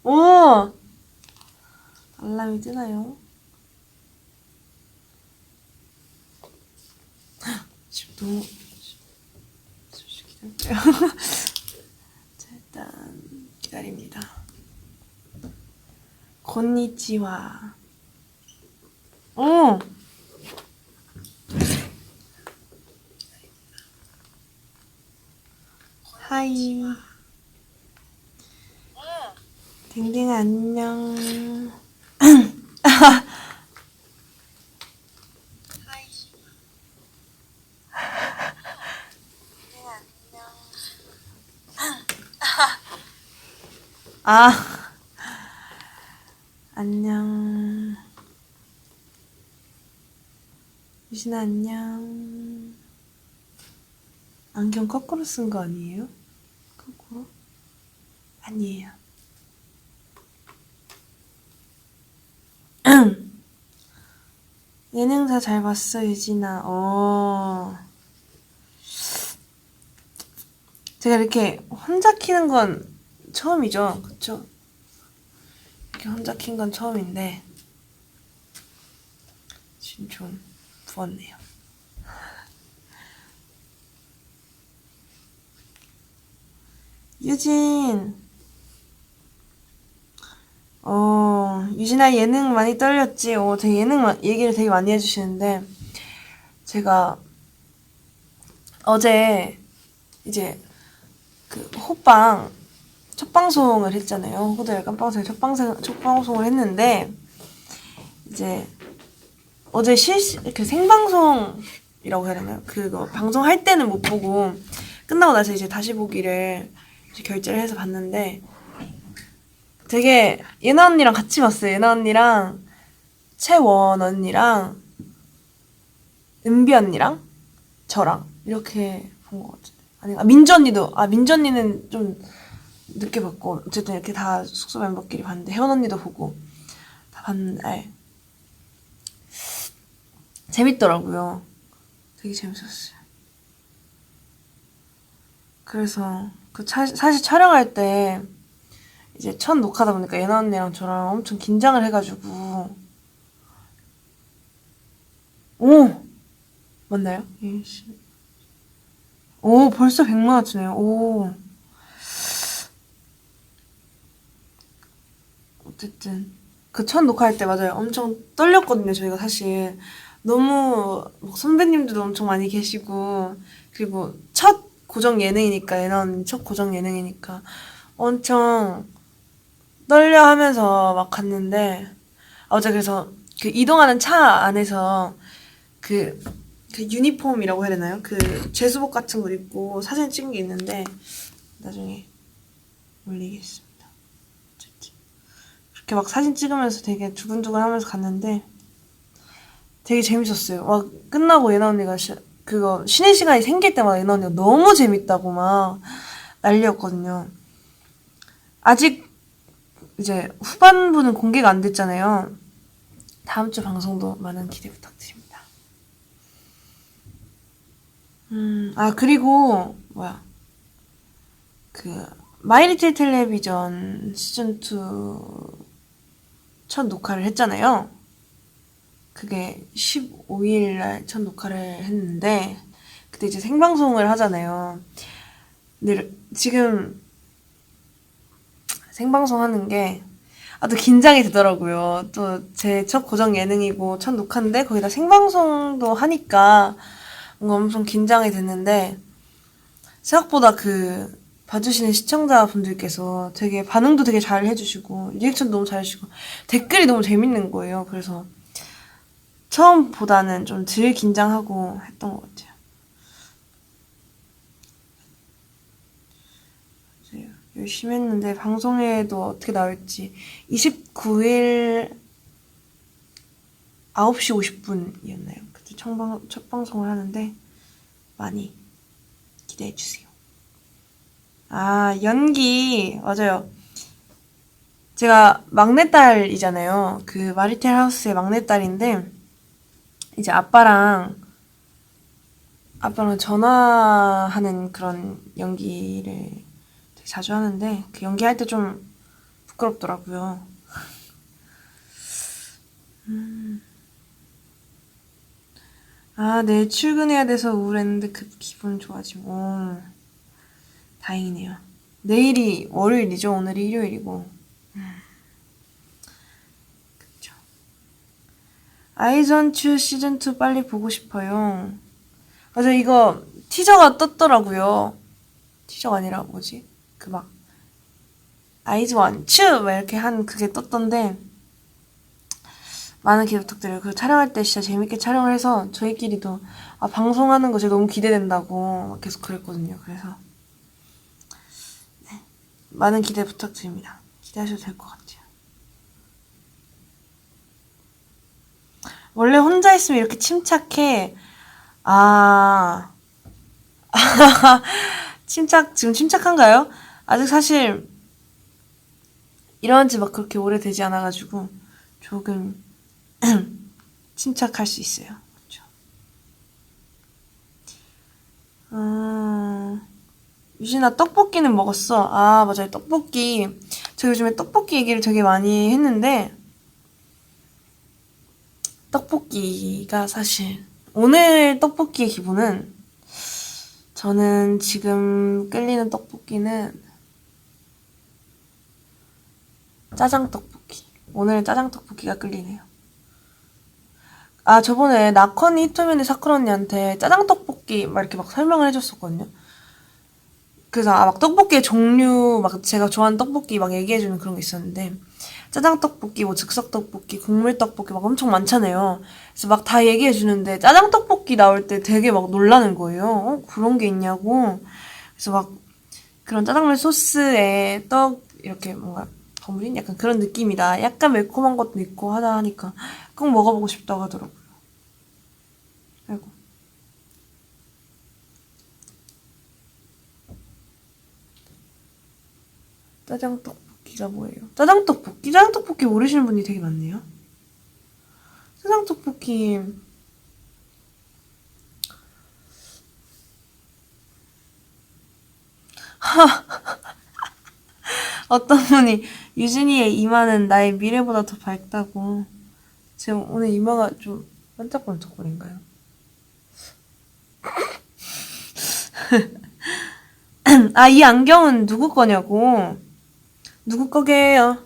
오! 알람이 뜨나요? 지금 너무 기다릴게요. 자, 일단 기다립니다. 곤니치와. 오! 하이. 딩딩 안녕. 아, 안녕. 유진아 안녕. 안경 거꾸로 쓴 거 아니에요? 거꾸로? 아니에요. 예능사 잘 봤어, 유진아. 제가 이렇게 혼자 키는 건 처음이죠. 그쵸? 이렇게 혼자 킨 건 처음인데, 지금 좀 부었네요. 유진, 유진아 예능 많이 떨렸지? 되게 얘기를 되게 많이 해주시는데, 제가 어제 이제 그 호빵 첫 방송을 했잖아요. 호들 깜방송에 첫 방송을 했는데, 이제 어제 그 생방송이라고 해야 되나요? 그거 방송할 때는 못 보고 끝나고 나서 이제 다시 보기를 이제 결제를 해서 봤는데, 되게 예나 언니랑 같이 봤어요. 예나 언니랑 채원 언니랑 은비 언니랑 저랑 이렇게 본 것 같은데. 아니, 민주 언니는 좀 늦게 봤고, 어쨌든 이렇게 다 숙소 멤버끼리 봤는데, 혜원 언니도 보고 다 봤는데 재밌더라고요. 되게 재밌었어요. 그래서 사실 촬영할 때 이제 첫 녹화다 보니까 예나 언니랑 저랑 엄청 긴장을 해가지고. 오! 맞나요? 오, 벌써 100만 원치네요. 오. 어쨌든 그 첫 녹화할 때 맞아요. 엄청 떨렸거든요. 저희가 사실 너무 막 선배님들도 엄청 많이 계시고, 그리고 첫 고정 예능이니까, 예나 언니 첫 고정 예능이니까 엄청 떨려 하면서 막 갔는데, 어제 그래서 그 이동하는 차 안에서 그, 그 유니폼이라고 해야 되나요? 그 제수복 같은 거 입고 사진 찍은 게 있는데 나중에 올리겠습니다. 어쨌든 그렇게 막 사진 찍으면서 되게 두근두근 하면서 갔는데 되게 재밌었어요. 막 끝나고 예나 언니가 그거 쉬는 시간이 생길 때마다 예나 언니가 너무 재밌다고 막 난리였거든요. 아직 이제 후반부는 공개가 안 됐잖아요. 다음 주 방송도 많은 기대 부탁드립니다. 그리고 그 마이리틀 텔레비전 시즌2 첫 녹화를 했잖아요. 그게 15일 날 첫 녹화를 했는데, 그때 이제 생방송을 하잖아요. 근데 지금 생방송 하는 게, 또 긴장이 되더라고요. 또 제 첫 고정 예능이고 첫 녹화인데 거기다 생방송도 하니까 뭔가 엄청 긴장이 됐는데, 생각보다 봐주시는 시청자분들께서 되게 반응도 되게 잘 해주시고, 리액션도 너무 잘 해주시고, 댓글이 너무 재밌는 거예요. 그래서 처음보다는 좀 덜 긴장하고 했던 것 같아요. 열심히 했는데 방송에도 어떻게 나올지 29일 9시 50분이었나요? 그때 첫 방송을 하는데 많이 기대해주세요. 연기 맞아요. 제가 막내딸이잖아요. 그 마리텔 하우스의 막내딸인데 이제 아빠랑 전화하는 그런 연기를 자주 하는데 그 연기할 때 좀 부끄럽더라고요. 아, 내일 출근해야 돼서 우울했는데 그 기분 좋아지고. 다행이네요. 내일이 월요일이죠. 오늘이 일요일이고. 그쵸. 아이즈원츄 시즌2 빨리 보고 싶어요. 맞아, 이거 티저가 떴더라고요. 티저가 아니라 뭐지? 그 막 아이즈원츄 막 이렇게 한 그게 떴던데 많은 기대 부탁드려요. 그 촬영할 때 진짜 재밌게 촬영을 해서 저희끼리도 아, 방송하는 거 진짜 너무 기대된다고 막 계속 그랬거든요. 그래서 많은 기대 부탁드립니다. 기대하셔도 될 것 같아요. 원래 혼자 있으면 이렇게 침착해. 아, 지금 침착한가요? 아직 사실 일어난 지 막 그렇게 오래되지 않아가지고 조금 침착할 수 있어요. 그렇죠. 유진아, 떡볶이는 먹었어. 아, 맞아요. 떡볶이. 저 요즘에 떡볶이 얘기를 되게 많이 했는데, 떡볶이가 사실, 오늘 떡볶이의 기분은, 저는 지금 끌리는 떡볶이는 짜장 떡볶이. 오늘은 짜장 떡볶이가 끌리네요. 아, 저번에 나커니 히토미네 사쿠라 언니한테 짜장 떡볶이 막 이렇게 막 설명을 해줬었거든요. 그래서 아, 막 떡볶이의 종류, 막 제가 좋아하는 떡볶이 막 얘기해주는 그런 게 있었는데, 짜장 떡볶이, 뭐 즉석 떡볶이, 국물 떡볶이 막 엄청 많잖아요. 그래서 막 다 얘기해주는데, 짜장 떡볶이 나올 때 되게 막 놀라는 거예요. 그런 게 있냐고. 그래서 막 그런 짜장면 소스에 떡, 이렇게 뭔가 버무린 약간 그런 느낌이다. 약간 매콤한 것도 있고 하다 하니까 꼭 먹어보고 싶다고 하더라고요. 아이고. 짜장 떡볶이가 뭐예요? 짜장 떡볶이? 짜장 떡볶이 모르시는 분이 되게 많네요. 짜장 떡볶이 어떤 분이 유진이의 이마는 나의 미래보다 더 밝다고. 제가 오늘 이마가 좀 반짝반짝거린가요? 아, 이 안경은 누구 거냐고. 누구 거게요?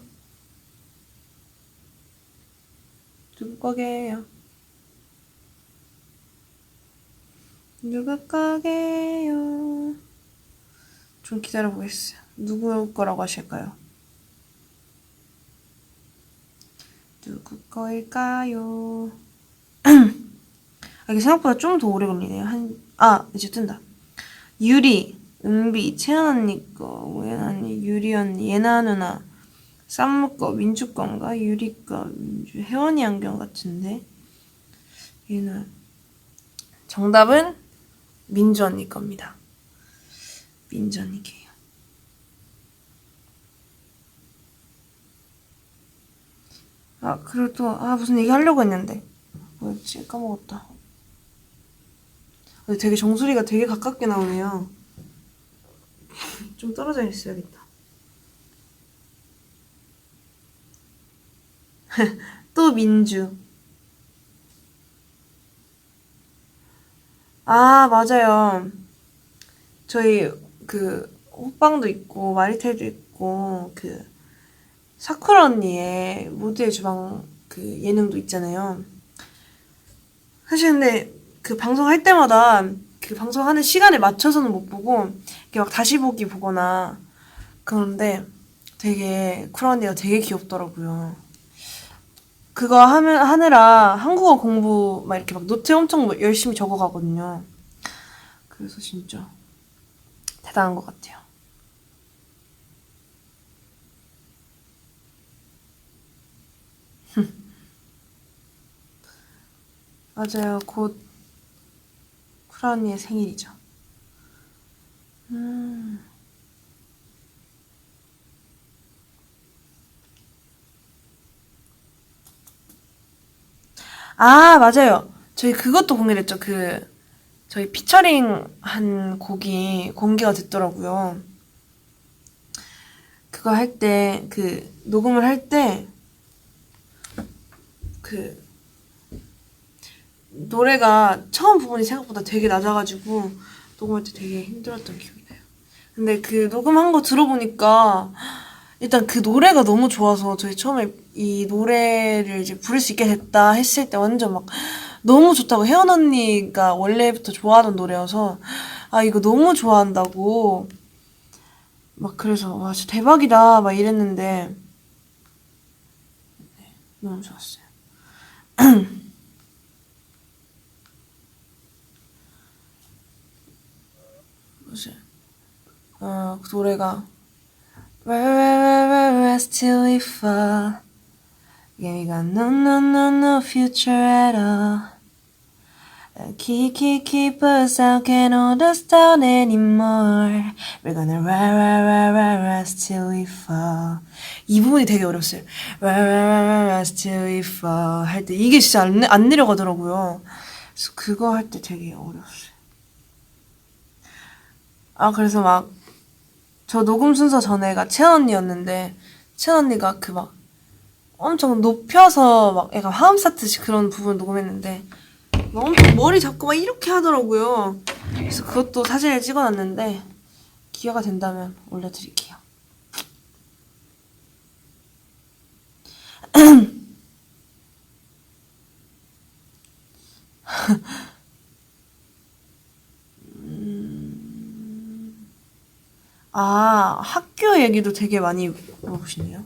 누구 거게요? 누구 거게요? 좀 기다려보겠어요. 누구 거라고 하실까요? 누구 거일까요? 아, 이게 생각보다 좀 더 오래 걸리네요. 이제 뜬다. 유리, 은비, 채연 언니 거, 우연 언니, 유리 언니, 예나 누나, 쌈무 거, 민주 건가? 유리 거, 민주, 혜원이 안경 같은데? 얘는. 정답은 민주 언니 겁니다. 민주 언니게요. 아, 그리고 또, 무슨 얘기 하려고 했는데. 뭐였지? 까먹었다. 되게 정수리가 되게 가깝게 나오네요. 좀 떨어져 있어야겠다. 또 민주. 아, 맞아요. 저희 그 호빵도 있고 마리텔도 있고 그 사쿠라 언니의 모두의 주방 그 예능도 있잖아요. 사실 근데 그 방송할 때마다 그 방송하는 시간에 맞춰서는 못 보고 이렇게 막 다시 보기 보거나 그런데 되게 쿠라 언니가 되게 귀엽더라고요. 그거 하느라 한국어 공부 막 이렇게 막 노트 엄청 열심히 적어가거든요. 그래서 진짜 대단한 것 같아요. 맞아요. 곧 쿠라 언니의 생일이죠. 음. 아, 맞아요. 저희 그것도 공개됐죠. 저희 피처링 한 곡이 공개가 됐더라고요. 그거 할 때, 녹음을 할 때, 노래가 처음 부분이 생각보다 되게 낮아가지고, 녹음할 때 되게 힘들었던 기억이 나요. 근데 녹음한 거 들어보니까, 일단 노래가 너무 좋아서, 저희 처음에 이 노래를 이제 부를 수 있게 됐다 했을 때 완전 막, 너무 좋다고, 혜연 언니가 원래부터 좋아하던 노래여서, 아, 이거 너무 좋아한다고, 막 그래서, 와, 진짜 대박이다, 막 이랬는데, 너무 좋았어요. 뭐지? 그 노래가 Where rest till we fall. Yeah, we got no future at all. Keep us out, can't hold us down anymore. We're gonna rest till we fall. 이 부분이 되게 어려웠어요. Rest till we fall 할 때 이게 진짜 안 내려가더라고요. 그래서 그거 할 때 되게 어려웠어요. 아, 그래서 막 저 녹음 순서 전에가 채연 언니였는데 채연 언니가 막 엄청 높여서 막 약간 화음 쌓듯이 그런 부분 녹음했는데 막 엄청 머리 잡고 막 이렇게 하더라고요. 그래서 그것도 사진을 찍어놨는데 기회가 된다면 올려드릴게요. 아, 학교 얘기도 되게 많이 물어보시네요.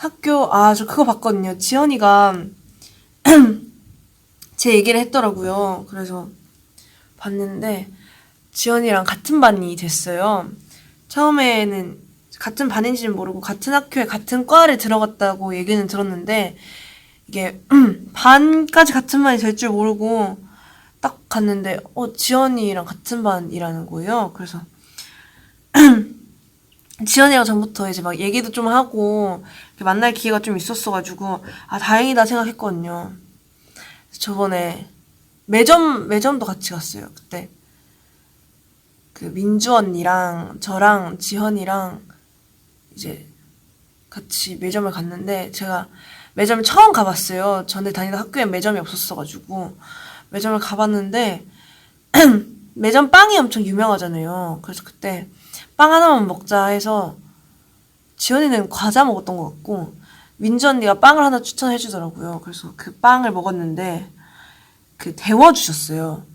저 그거 봤거든요. 지연이가 제 얘기를 했더라고요. 그래서 봤는데, 지연이랑 같은 반이 됐어요. 처음에는 같은 반인지는 모르고 같은 학교에 같은 과를 들어갔다고 얘기는 들었는데, 이게 반까지 같은 반이 될 줄 모르고 딱 갔는데, 지연이랑 같은 반이라는 거예요. 그래서 지연이랑 전부터 이제 막 얘기도 좀 하고 만날 기회가 좀 있었어가지고 아, 다행이다 생각했거든요. 저번에 매점도 같이 갔어요. 그때 민주 언니랑 저랑 지현이랑 이제 같이 매점을 갔는데 제가 매점을 처음 가봤어요. 전에 다니던 학교에 매점이 없었어가지고 매점을 가봤는데 매점 빵이 엄청 유명하잖아요. 그래서 그때 빵 하나만 먹자 해서 지연이는 과자 먹었던 것 같고 민주 언니가 빵을 하나 추천해 주더라고요. 그래서 그 빵을 먹었는데 데워주셨어요.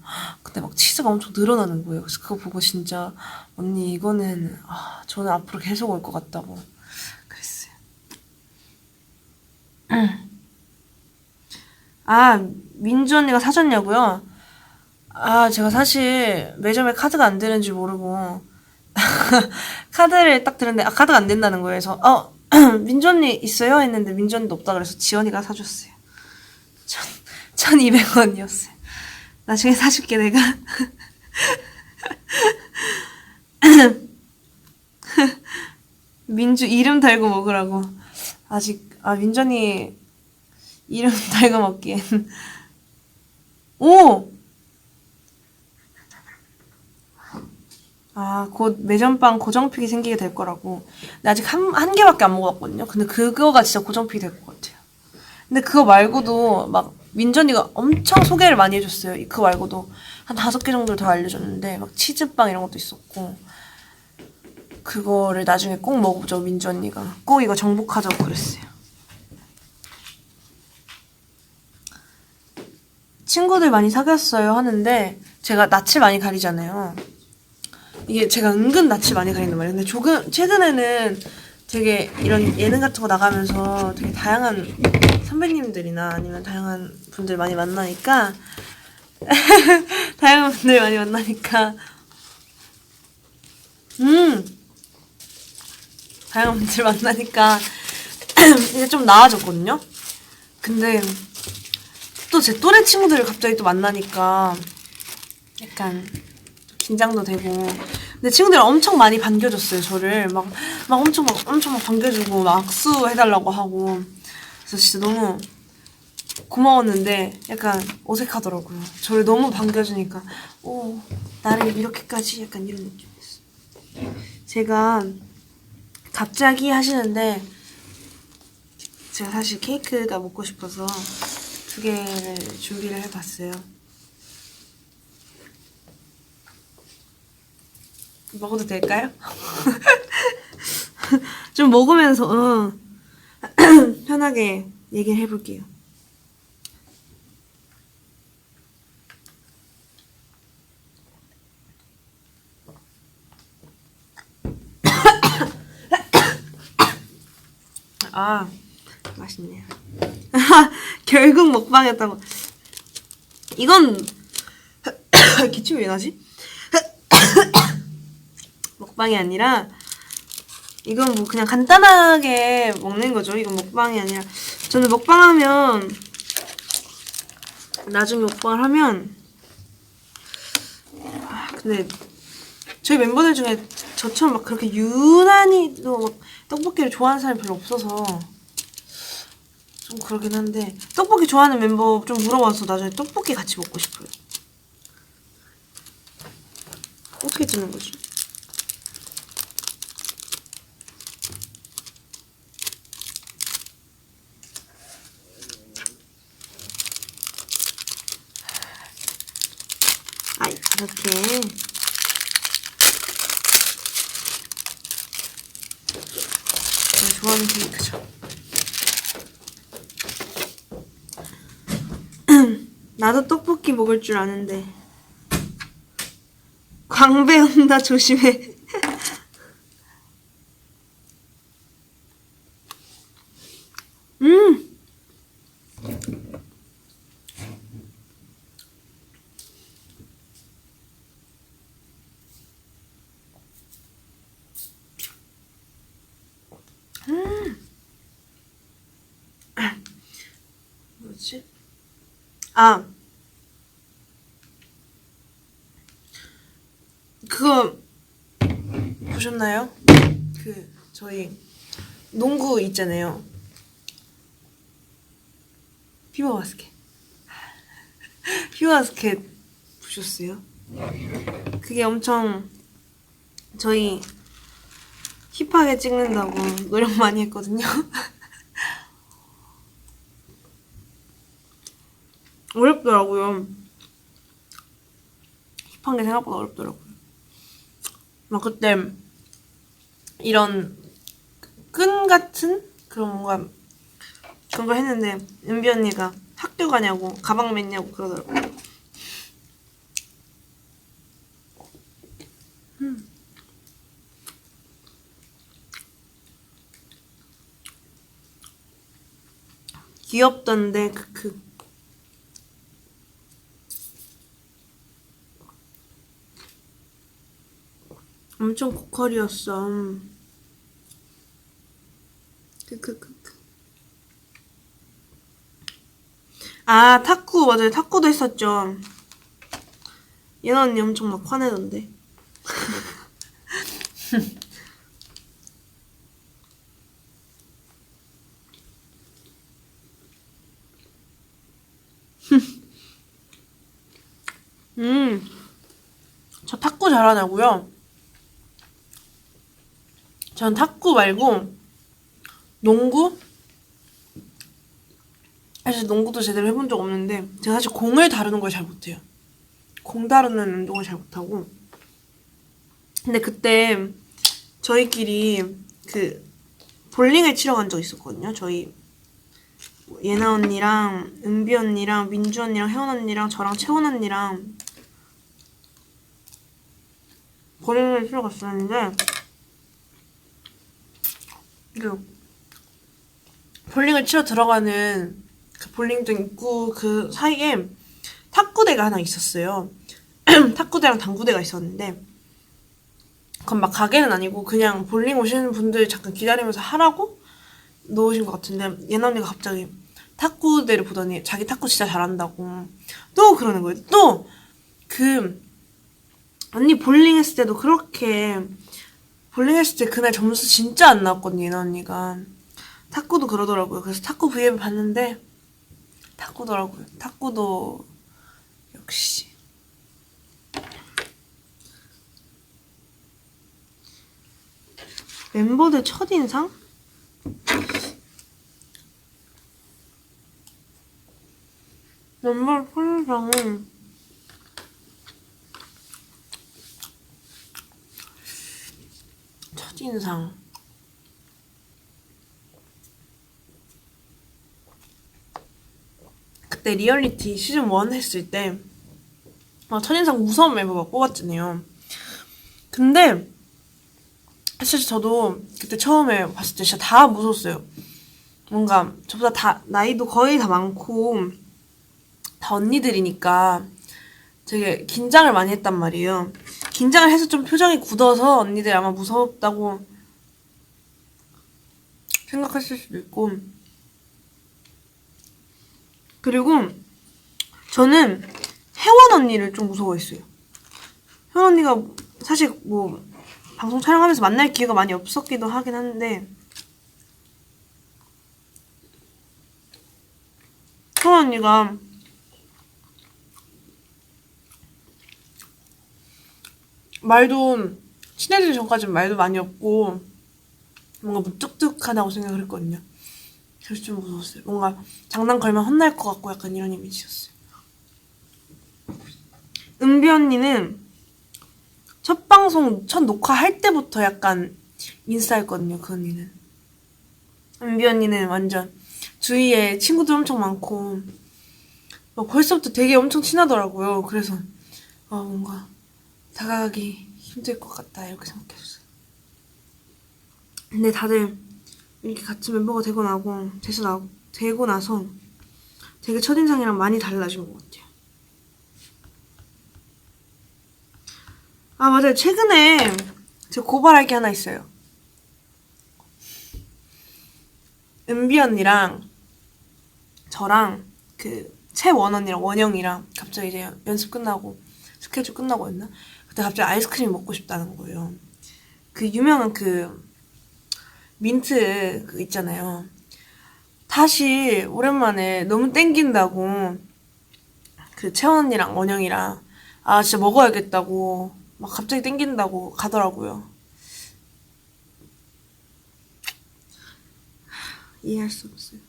근데 막 치즈가 엄청 늘어나는 거예요. 그래서 그거 보고 진짜 언니 이거는 저는 앞으로 계속 올 것 같다고 그랬어요. 아, 민주 언니가 사줬냐고요? 아, 제가 사실 매점에 카드가 안 되는 줄 모르고 카드를 딱 들었는데 카드가 안 된다는 거예요. 그래서 민주 언니 있어요? 했는데 민주 언니도 없다 그래서 지연이가 사줬어요. 1200원이었어요. 나중에 사줄게 내가. 민주 이름 달고 먹으라고. 민주 언니 이름 달고 먹기엔. 오! 곧 매점빵 고정픽이 생기게 될 거라고. 근데 아직 한 개밖에 안 먹어봤거든요. 근데 그거가 진짜 고정픽이 될 것 같아요. 근데 그거 말고도 막 민전이가 엄청 소개를 많이 해줬어요. 그거 말고도 한 5개 정도를 더 알려줬는데 막 치즈빵 이런 것도 있었고 그거를 나중에 꼭 먹어보죠. 민주 언니가 꼭 이거 정복하자고 그랬어요. 친구들 많이 사귀었어요 하는데 제가 낯을 많이 가리잖아요. 이게 제가 은근 낯을 많이 가린단 말이에요. 근데 최근에는 되게 이런 예능 같은 거 나가면서 되게 다양한 선배님들이나 아니면 다양한 분들 많이 만나니까 다양한 분들 많이 만나니까 다양한 분들 만나니까 이제 좀 나아졌거든요. 근데 또 제 또래 친구들을 갑자기 또 만나니까 약간 긴장도 되고. 근데 친구들이 엄청 많이 반겨줬어요, 저를. 막 엄청 반겨주고, 막 악수해달라고 하고. 그래서 진짜 너무 고마웠는데, 약간 어색하더라고요. 저를 너무 반겨주니까, 나를 이렇게까지 약간 이런 느낌이었어요. 제가 갑자기 하시는데 제가 사실 케이크가 먹고 싶어서 2개를 준비를 해봤어요. 먹어도 될까요? 좀 먹으면서 편하게 얘기를 해볼게요. 아, 맛있네요. 결국 먹방했다고. 이건 기침이 왜 나지? 먹방이 아니라 이건 뭐 그냥 간단하게 먹는 거죠. 이건 먹방이 아니라 저는 먹방하면 나중에 먹방을 하면 근데 저희 멤버들 중에 저처럼 막 그렇게 유난히 또 막 떡볶이를 좋아하는 사람이 별로 없어서 좀 그러긴 한데 떡볶이 좋아하는 멤버 좀 물어봐서 나중에 떡볶이 같이 먹고 싶어요. 어떻게 찍는 거지? 아, 이렇게 제가 좋아하는 케이크죠. 나도 떡볶이 먹을 줄 아는데 광배 온다 조심해. 음. 뭐지? 아, 그거 보셨나요? 그 저희 농구 있잖아요. 피버 바스켓. 피버 바스켓 보셨어요? 그게 엄청 저희 힙하게 찍는다고 노력 많이 했거든요. 어렵더라고요. 힙한 게 생각보다 어렵더라고요. 막 그때 이런 끈 같은 그런 뭔가 그런 걸 했는데 은비 언니가 학교 가냐고 가방 맸냐고 그러더라고요. 귀엽던데 크크. 엄청 고퀄이었어. 크크크크. 아, 탁구 맞아요. 탁구도 했었죠. 예나 언니 엄청 막 화내던데. 저 탁구 잘하냐고요? 전 탁구 말고 농구? 사실 농구도 제대로 해본 적 없는데 제가 사실 공을 다루는 걸 잘 못해요. 공 다루는 운동을 잘 못하고. 근데 그때 저희끼리 그 볼링을 치러 간 적 있었거든요. 저희 예나 언니랑 은비 언니랑 민주 언니랑 혜원 언니랑 저랑 채원 언니랑 볼링을 치러 갔었는데 그 볼링을 치러 들어가는 그 볼링장 입구 그 사이에 탁구대가 하나 있었어요. 탁구대랑 당구대가 있었는데 그건 막 가게는 아니고 그냥 볼링 오시는 분들 잠깐 기다리면서 하라고 놓으신 것 같은데 예나 언니가 갑자기 탁구대를 보더니 자기 탁구 진짜 잘한다고 또 그러는 거예요. 또 그 언니 볼링 했을 때도 그렇게 볼링 했을 때 그날 점수 진짜 안 나왔거든요. 예나 언니가 탁구도 그러더라고요. 그래서 탁구 V앱 봤는데 탁구더라고요. 탁구도 역시 멤버들 첫인상? 멤버 첫인상은 첫인상 그때 리얼리티 시즌 1 했을 때 첫인상 무서운 멤버 뽑았잖아요. 근데 사실 저도 그때 처음에 봤을 때 진짜 다 무서웠어요. 뭔가 저보다 다 나이도 거의 다 많고 다 언니들이니까 되게 긴장을 많이 했단 말이에요. 긴장을 해서 좀 표정이 굳어서 언니들이 아마 무섭다고 생각했을 수도 있고. 그리고 저는 혜원 언니를 좀 무서워했어요. 혜원 언니가 사실 뭐 방송 촬영하면서 만날 기회가 많이 없었기도 하긴 한데 혜원 언니가 말도 친해지기 전까지는 말도 많이 없고 뭔가 무뚝뚝하다고 생각을 했거든요. 그래서 좀 무서웠어요. 뭔가 장난 걸면 혼날 것 같고 약간 이런 이미지였어요. 은비 언니는 첫 방송, 첫 녹화할 때부터 약간 인싸였거든요, 그 언니는. 은비 언니는 완전 주위에 친구들 엄청 많고 벌써부터 되게 엄청 친하더라고요. 그래서 뭔가 다가가기 힘들 것 같다 이렇게 생각했어요. 근데 다들 이렇게 같이 멤버가 되고 나서 되게 첫인상이랑 많이 달라진 것 같아요. 아 맞아요. 최근에 제가 고발할 게 하나 있어요. 은비 언니랑 저랑 그 채원 언니랑 원영이랑 갑자기 이제 연습 끝나고 스케줄 끝나고였나? 그때 갑자기 아이스크림 먹고 싶다는 거예요. 그 유명한 그 민트 그 있잖아요. 다시 오랜만에 너무 땡긴다고 그 채원 언니랑 원영이랑 진짜 먹어야겠다고 막 갑자기 땡긴다고 가더라고요. 이해할 수 없어요.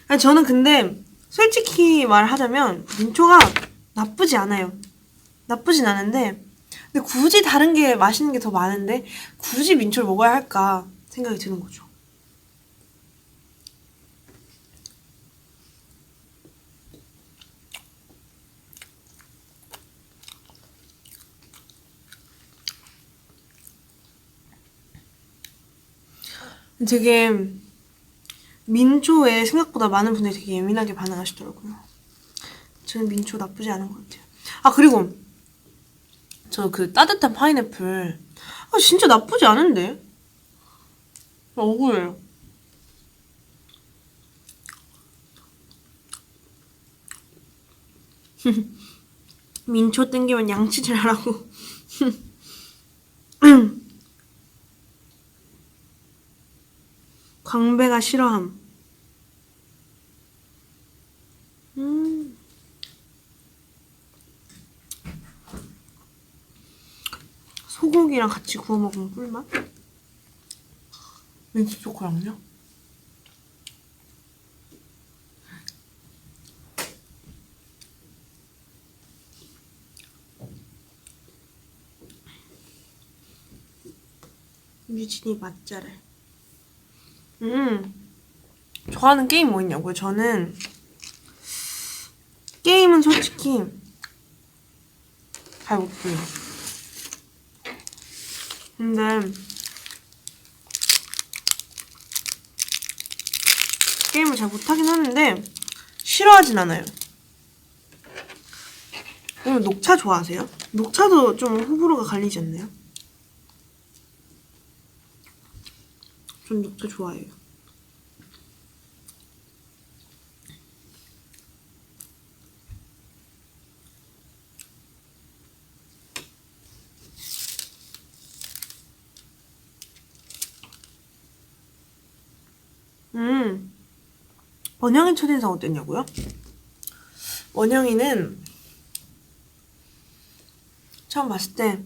아니, 저는 근데 솔직히 말하자면 민초가 나쁘지 않아요. 나쁘진 않은데 근데 굳이 다른 게 맛있는 게 더 많은데 굳이 민초를 먹어야 할까 생각이 드는 거죠. 되게 민초에 생각보다 많은 분들이 되게 예민하게 반응하시더라고요. 저는 민초 나쁘지 않은 것 같아요. 그리고 저 그 따뜻한 파인애플 진짜 나쁘지 않은데? 억울해요. 민초 땡기면 양치질 하라고. 광배가 싫어함. 소고기랑 같이 구워 먹으면 꿀맛? 민트 초코랑요? 유진이 맛잘알. 좋아하는 게임 뭐 있냐고요? 저는 게임은 솔직히 잘 못해요. 근데 게임을 잘 못하긴 하는데 싫어하진 않아요. 그럼 녹차 좋아하세요? 녹차도 좀 호불호가 갈리지 않나요? 전 녹차 좋아해요. 원영이 첫인상 어땠냐고요? 원영이는 처음 봤을 때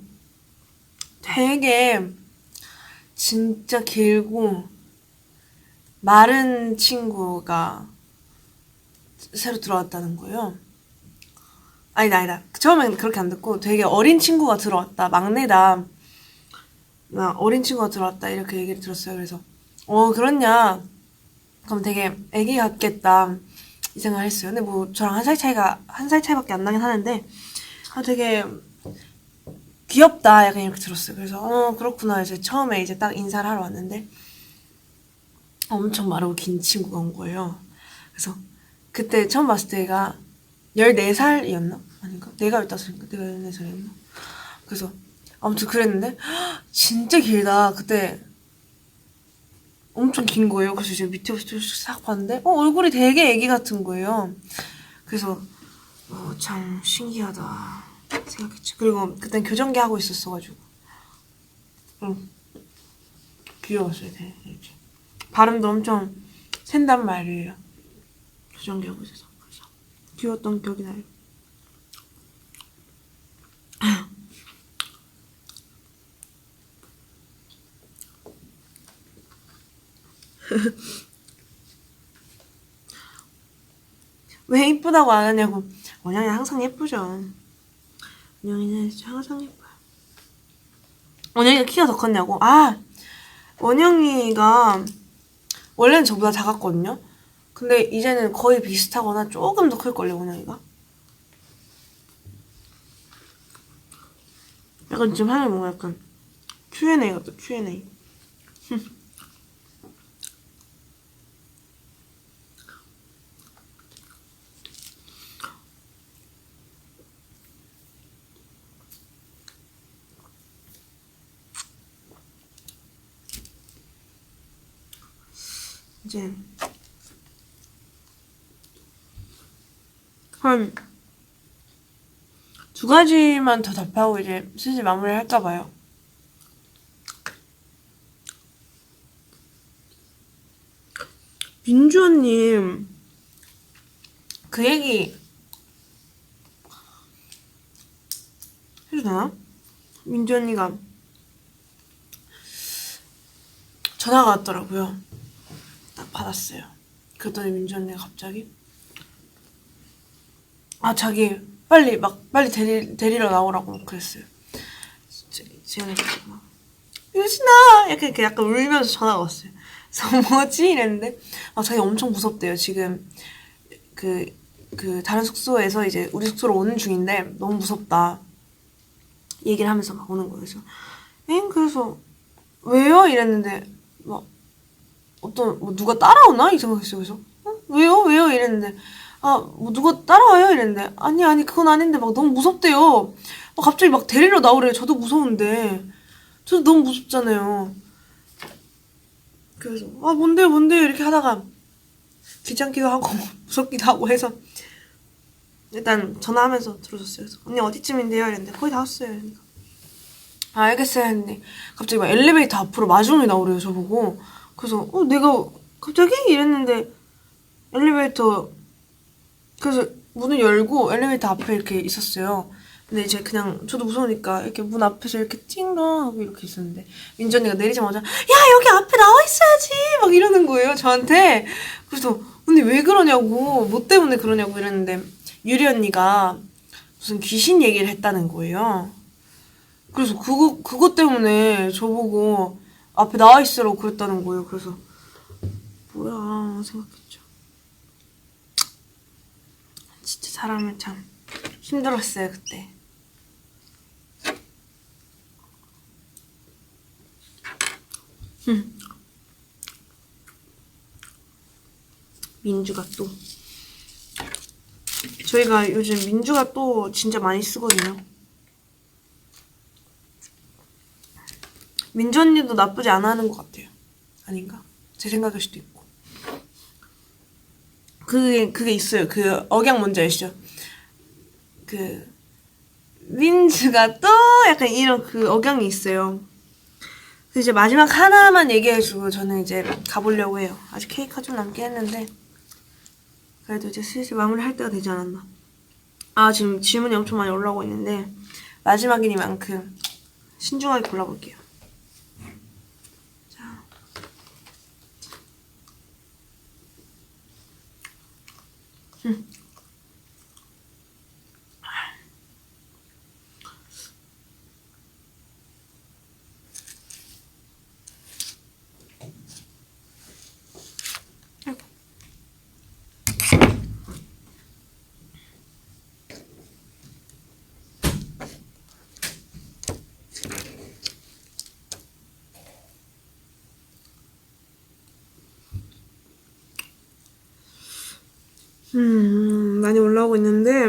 되게 진짜 길고 마른 친구가 새로 들어왔다는 거예요. 아니다. 처음엔 그렇게 안 듣고 되게 어린 친구가 들어왔다. 막내다. 어린 친구가 들어왔다. 이렇게 얘기를 들었어요. 그래서, 그렇냐. 그럼 되게 애기 같겠다. 이 생각을 했어요. 근데 뭐 저랑 한 살 차이밖에 안 나긴 하는데, 되게 귀엽다. 약간 이렇게 들었어요. 그래서, 그렇구나. 이제 처음에 이제 딱 인사를 하러 왔는데, 엄청 마르고 긴 친구가 온 거예요. 그래서 그때 처음 봤을 때가 14살이었나? 아닌가? 내가 15살인가? 내가 14살이었나? 그래서 아무튼 그랬는데 진짜 길다. 그때 엄청 긴 거예요. 그래서 이제 밑에부터 싹 봤는데 얼굴이 되게 애기 같은 거예요. 그래서 참 신기하다 생각했죠. 그리고 그땐 교정기 하고 있었어가지고 귀여웠어요. 되게 이렇게. 발음도 엄청 샌단 말이에요. 교정기 하고 있어서. 그래서 귀여웠던 기억이 나요. 왜 이쁘다고 안 하냐고. 원영이 항상 예쁘죠. 원영이는 항상 예뻐요. 원영이가 키가 더 컸냐고. 원영이가 원래는 저보다 작았거든요. 근데 이제는 거의 비슷하거나 조금 더 클걸요, 원영이가. 약간 지금 하는 뭔가 약간 Q&A 같다, Q&A. 이제 한 2가지만 더 답하고 이제 슬슬 마무리를 할까 봐요. 민주 언님 그 얘기 해도 되나? 민주 언니가 전화가 왔더라고요. 딱 받았어요. 그랬더니 민주 언니가 갑자기 자기 빨리 데리러 나오라고 그랬어요. 지연이가 막 유진아 약간 이렇게 약간 울면서 전화가 왔어요. 그래서 뭐지 이랬는데 자기 엄청 무섭대요. 지금 그 다른 숙소에서 이제 우리 숙소로 오는 중인데 너무 무섭다 얘기를 하면서 막 오는 거예요. 그래서 그래서 왜요 이랬는데 막 뭐 누가 따라오나 이 생각했어요. 그래서 왜요 이랬는데 뭐 누가 따라와요 이랬는데 아니 그건 아닌데 막 너무 무섭대요. 갑자기 막 데리러 나오래요. 저도 무서운데 저도 너무 무섭잖아요. 그래서 뭔데요 이렇게 하다가 귀찮기도 하고 무섭기도 하고 해서 일단 전화하면서 들어줬어요. 그래서 언니 어디쯤인데요 이랬는데 거의 다 왔어요. 그러니까 알겠어요 했는데 갑자기 막 엘리베이터 앞으로 마중을 나오래요. 저보고. 그래서 내가 갑자기 이랬는데 엘리베이터 그래서 문을 열고 엘리베이터 앞에 이렇게 있었어요. 근데 이제 그냥 저도 무서우니까 이렇게 문 앞에서 이렇게 찡랑 하고 이렇게 있었는데 민지 언니가 내리자마자 야 여기 앞에 나와 있어야지 막 이러는 거예요 저한테. 그래서 언니 왜 그러냐고 뭐 때문에 그러냐고 이랬는데 유리 언니가 무슨 귀신 얘기를 했다는 거예요. 그래서 그거 때문에 저보고 앞에 나와 있으라고 그랬다는 거예요. 그래서 뭐야 생각했죠. 진짜 사람을 참 힘들었어요 그때. 민주가 또 저희가 요즘 민주가 또 진짜 많이 쓰거든요. 민주 언니도 나쁘지 않아 하는 것 같아요. 아닌가? 제 생각일 수도 있고. 그게 있어요. 그 억양 뭔지 아시죠? 민주가 또 약간 이런 그 억양이 있어요. 그래서 이제 마지막 하나만 얘기해주고 저는 이제 가보려고 해요. 아직 케이크가 좀 남긴 했는데 그래도 이제 슬슬 마무리할 때가 되지 않았나. 지금 질문이 엄청 많이 올라오고 있는데 마지막이니만큼 신중하게 골라볼게요. 자. 많이 올라오고 있는데,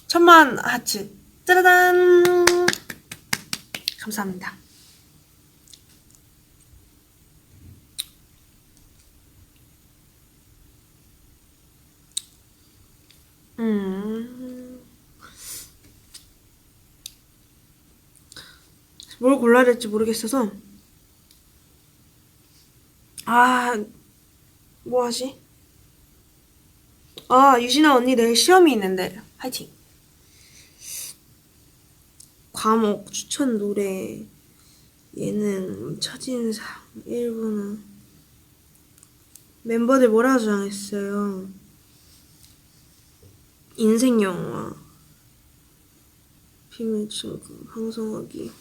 천만 하트. 짜라단! 감사합니다. 뭘 골라야 될지 모르겠어서. 뭐 하지? 유진아 언니 내일 시험이 있는데, 화이팅! 과목, 추천 노래, 예능, 첫인상, 일본어. 멤버들 뭐라고 저장했어요? 인생 영화, 비밀 친구, 방송하기,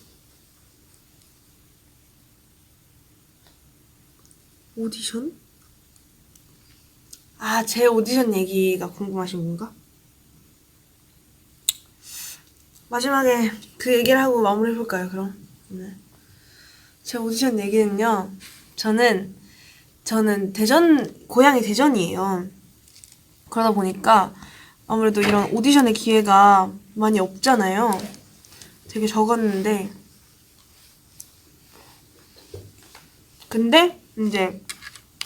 오디션? 제 오디션 얘기가 궁금하신 건가? 마지막에 그 얘기를 하고 마무리해볼까요, 그럼? 네. 제 오디션 얘기는요, 저는 고향이 대전이에요. 그러다 보니까 아무래도 이런 오디션의 기회가 많이 없잖아요. 되게 적었는데, 근데 이제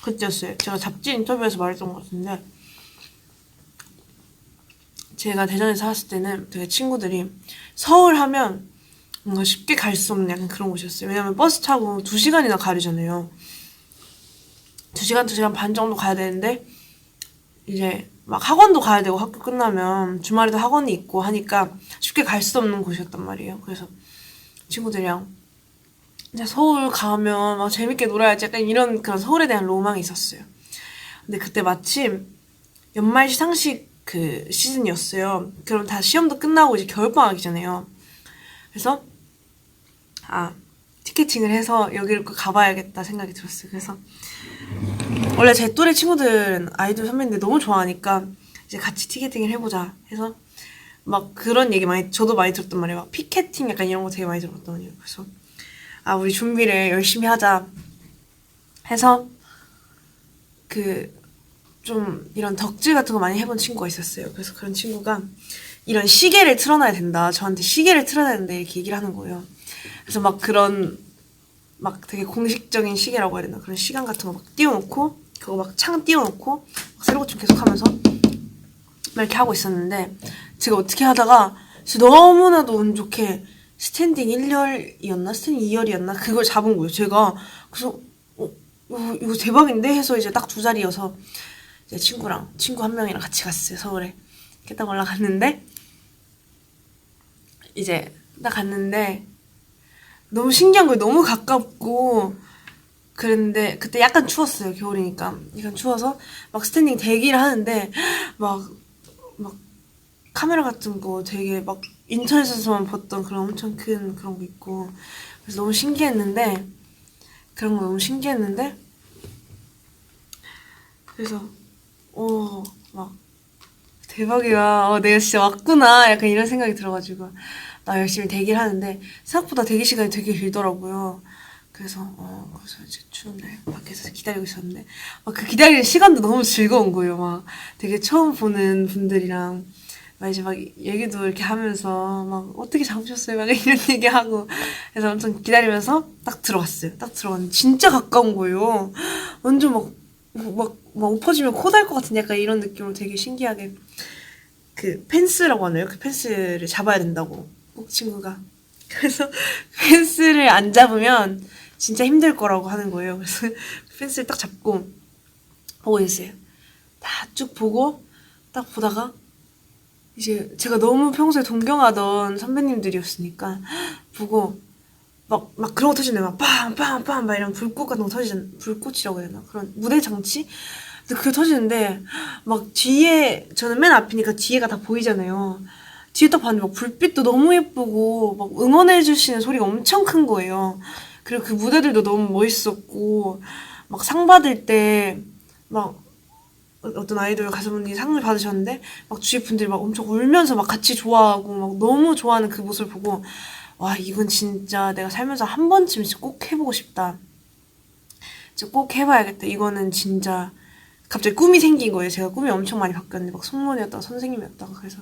그때였어요. 제가 잡지 인터뷰에서 말했던 것 같은데, 제가 대전에 살았을 때는 되게 친구들이 서울 하면 뭔가 쉽게 갈 수 없는 약간 그런 곳이었어요. 왜냐면 버스 타고 2시간이나 가려잖아요. 2시간, 2시간 반 정도 가야 되는데, 이제 막 학원도 가야 되고 학교 끝나면 주말에도 학원이 있고 하니까 쉽게 갈 수 없는 곳이었단 말이에요. 그래서 친구들이랑 이제 서울 가면 막 재밌게 놀아야지 약간 이런 그런 서울에 대한 로망이 있었어요. 근데 그때 마침 연말 시상식 그 시즌이었어요. 그럼 다 시험도 끝나고 이제 겨울방학이잖아요. 그래서 티켓팅을 해서 여기를 꼭 가봐야겠다 생각이 들었어요. 그래서 원래 제 또래 친구들은 아이돌 선배님들 너무 좋아하니까 이제 같이 티켓팅을 해보자 해서 막 그런 얘기 저도 많이 들었단 말이에요. 막 피켓팅 약간 이런 거 되게 많이 들었거든요. 그래서 우리 준비를 열심히 하자 해서 좀 이런 덕질 같은 거 많이 해본 친구가 있었어요. 그래서 그런 친구가 이런 시계를 틀어놔야 된다. 저한테 시계를 틀어놔야 된다 이렇게 얘기를 하는 거예요. 그래서 막 그런 막 되게 공식적인 시계라고 해야 되나 그런 시간 같은 거 막 띄워놓고 그거 막 창 띄워놓고 막 새로고침 계속 하면서 막 이렇게 하고 있었는데 제가 어떻게 하다가 진짜 너무나도 운 좋게 스탠딩 1열이었나 스탠딩 2열이었나 그걸 잡은 거예요. 제가 그래서 이거 대박인데 해서 이제 딱 2자리여서 이제 친구 한 명이랑 같이 갔어요. 서울에 이렇게 딱 올라갔는데 이제 딱 갔는데 너무 신기한 거예요. 너무 가깝고 그랬는데 그때 약간 추웠어요. 겨울이니까 약간 추워서 막 스탠딩 대기를 하는데 막 카메라 같은 거 되게 막 인터넷에서만 봤던 그런 엄청 큰 그런 거 있고 그래서 너무 신기했는데 그런 거 너무 신기했는데 그래서 막 대박이야. 내가 진짜 왔구나. 약간 이런 생각이 들어가지고 나 열심히 대기를 하는데 생각보다 대기 시간이 되게 길더라고요. 그래서 이제 추운 날 밖에서 기다리고 있었는데 그 기다리는 시간도 너무 즐거운 거예요. 막 되게 처음 보는 분들이랑 막 이제 막 얘기도 이렇게 하면서 막 어떻게 잡으셨어요? 막 이런 얘기하고 그래서 엄청 기다리면서 딱 들어갔어요. 딱 들어갔는데 진짜 가까운 거예요. 완전 막 엎어지면 코 달 것 같은 약간 이런 느낌으로 되게 신기하게 그 펜스라고 하나요? 그 펜스를 잡아야 된다고 꼭 친구가 그래서 펜스를 안 잡으면 진짜 힘들 거라고 하는 거예요. 그래서 펜스를 딱 잡고 보고 있어요. 다 쭉 보고 딱 보다가 이제 제가 너무 평소에 존경하던 선배님들이었으니까 보고 막 그런 거 터지네. 막 빵빵빵 막 이런 불꽃 같은 거 불꽃이라고 해야 되나? 그런 무대 장치? 근데 그게 터지는데 막 뒤에 저는 맨 앞이니까 뒤에가 다 보이잖아요. 뒤에 딱 봤는데 막 불빛도 너무 예쁘고 막 응원해 주시는 소리가 엄청 큰 거예요. 그리고 그 무대들도 너무 멋있었고 막 상 받을 때 막 어떤 아이돌 가수분이 상을 받으셨는데 막 주위 분들이 막 엄청 울면서 막 같이 좋아하고 막 너무 좋아하는 그 모습을 보고 와 이건 진짜 내가 살면서 한 번쯤 진짜 꼭 해보고 싶다. 진짜 꼭 해봐야겠다. 이거는 진짜 갑자기 꿈이 생긴 거예요. 제가 꿈이 엄청 많이 바뀌었는데 막 승무원이었다가 선생님이었다가 그래서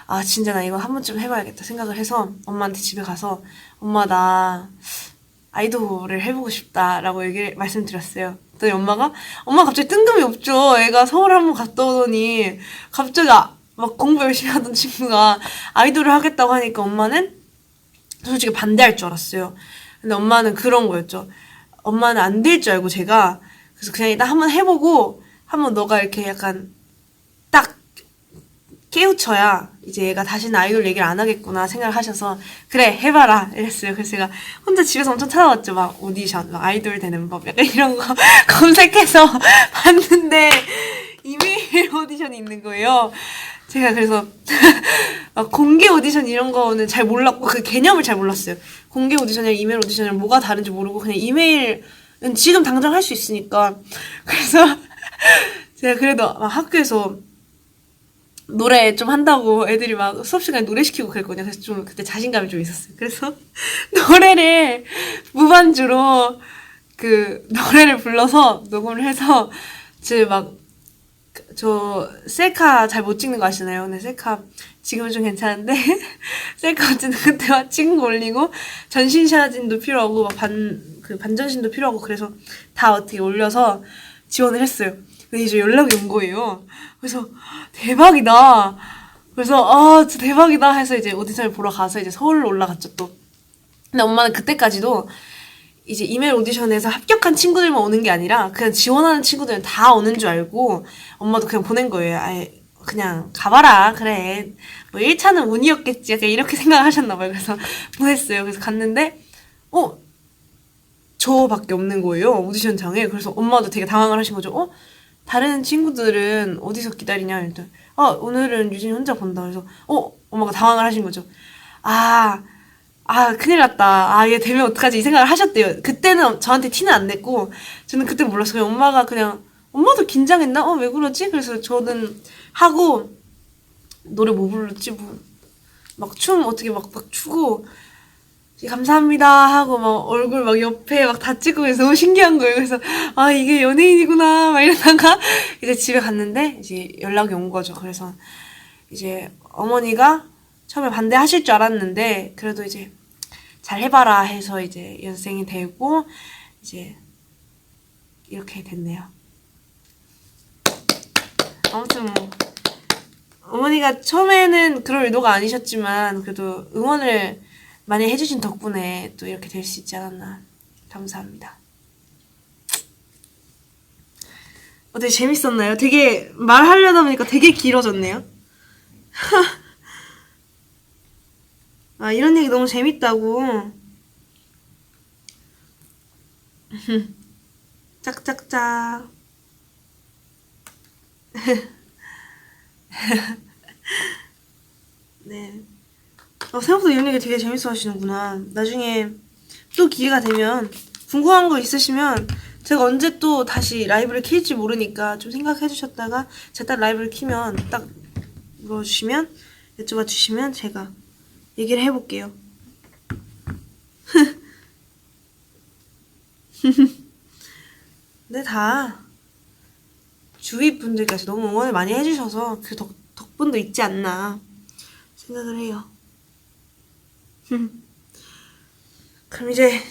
아 진짜 나 이거 한 번쯤 해봐야겠다 생각을 해서 엄마한테 집에 가서 엄마 나 아이돌을 해보고 싶다라고 말씀드렸어요. 그랬더니 엄마 갑자기 뜬금이 없죠. 애가 서울 한번 갔다 오더니 갑자기 막 공부 열심히 하던 친구가 아이돌을 하겠다고 하니까 엄마는 솔직히 반대할 줄 알았어요. 근데 엄마는 그런 거였죠. 엄마는 안 될 줄 알고 제가 그래서 그냥 일단 한번 해보고 한번 너가 이렇게 약간 딱 깨우쳐야 이제 얘가 다시는 아이돌 얘기를 안 하겠구나 생각을 하셔서 그래 해봐라 이랬어요. 그래서 제가 혼자 집에서 엄청 찾아봤죠. 막 오디션, 막 아이돌 되는 법 약간 이런 거 검색해서 봤는데 이메일 오디션이 있는 거예요. 제가 그래서 막 공개 오디션 이런 거는 잘 몰랐고 그 개념을 잘 몰랐어요. 공개 오디션이랑 이메일 오디션이랑 뭐가 다른지 모르고 그냥 이메일은 지금 당장 할 수 있으니까 그래서 제가 그래도 막 학교에서 노래 좀 한다고 애들이 막 수업 시간에 노래 시키고 그랬거든요. 그래서 좀 그때 자신감이 좀 있었어요. 그래서 노래를 무반주로 그 노래를 불러서 녹음을 해서 저 셀카 잘 못 찍는 거 아시나요? 근데 셀카 지금은 좀 괜찮은데 셀카 어쨌든 그때 막 찍은 거 올리고 전신 사진도 필요하고 막 반전신도 필요하고 그래서 다 어떻게 올려서 지원을 했어요. 근데 이제 연락이 온 거예요. 그래서 대박이다. 그래서 진짜 대박이다 해서 이제 오디션을 보러 가서 이제 서울로 올라갔죠 또. 근데 엄마는 그때까지도 이제 이메일 오디션에서 합격한 친구들만 오는 게 아니라 그냥 지원하는 친구들은 다 오는 줄 알고 엄마도 그냥 보낸 거예요. 아예 그냥 가봐라 그래 뭐 1차는 운이었겠지 약간 이렇게 생각하셨나봐요. 그래서 보냈어요. 그래서 갔는데 저밖에 없는 거예요 오디션장에. 그래서 엄마도 되게 당황을 하신 거죠. 다른 친구들은 어디서 기다리냐 일단 오늘은 유진이 혼자 본다. 그래서 엄마가 당황을 하신 거죠. 큰일 났다. 얘 되면 어떡하지? 이 생각을 하셨대요. 그때는 저한테 티는 안 냈고, 저는 그때 몰랐어요. 엄마가 그냥, 엄마도 긴장했나? 왜 그러지? 그래서 저는 하고, 노래 뭐 불렀지? 막 춤 어떻게 막 추고, 감사합니다 하고 막 얼굴 막 옆에 막 다 찍고 그래서 너무 신기한 거예요. 그래서 이게 연예인이구나 막 이러다가 이제 집에 갔는데 이제 연락이 온 거죠. 그래서 이제 어머니가 처음에 반대하실 줄 알았는데 그래도 이제 잘 해봐라 해서 이제 연생이 되고 이제 이렇게 됐네요. 아무튼 뭐 어머니가 처음에는 그럴 의도가 아니셨지만 그래도 응원을 많이 해주신 덕분에 또 이렇게 될 수 있지 않았나. 감사합니다. 어때 재밌었나요? 되게 말하려다 보니까 되게 길어졌네요. 이런 얘기 너무 재밌다고. 짝짝짝. 네. 생각보다 이런 얘기 되게 재밌어 하시는구나. 나중에 또 기회가 되면 궁금한 거 있으시면 제가 언제 또 다시 라이브를 킬지 모르니까 좀 생각해 주셨다가 제가 딱 라이브를 키면 딱 물어주시면 여쭤봐 주시면 제가 얘기를 해볼게요. 근데 다 주위 분들께서 너무 응원을 많이 해주셔서 그 덕분도 있지 않나 생각을 해요. 그럼 이제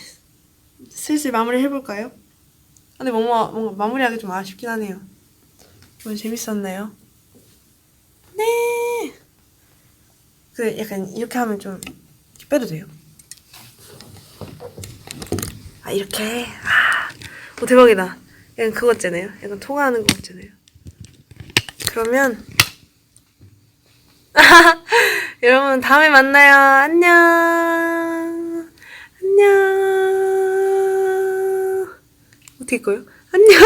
슬슬 마무리 해볼까요? 근데 뭔가 마무리하기 좀 아쉽긴 하네요. 오늘 재밌었나요? 네. 그 약간 이렇게 하면 좀 이렇게 빼도 돼요. 이렇게. 대박이다. 약간 그거 있잖아요. 약간 통화하는 거 있잖아요. 그러면 여러분, 다음에 만나요. 안녕. 안녕. 어떻게 꺼요? 안녕.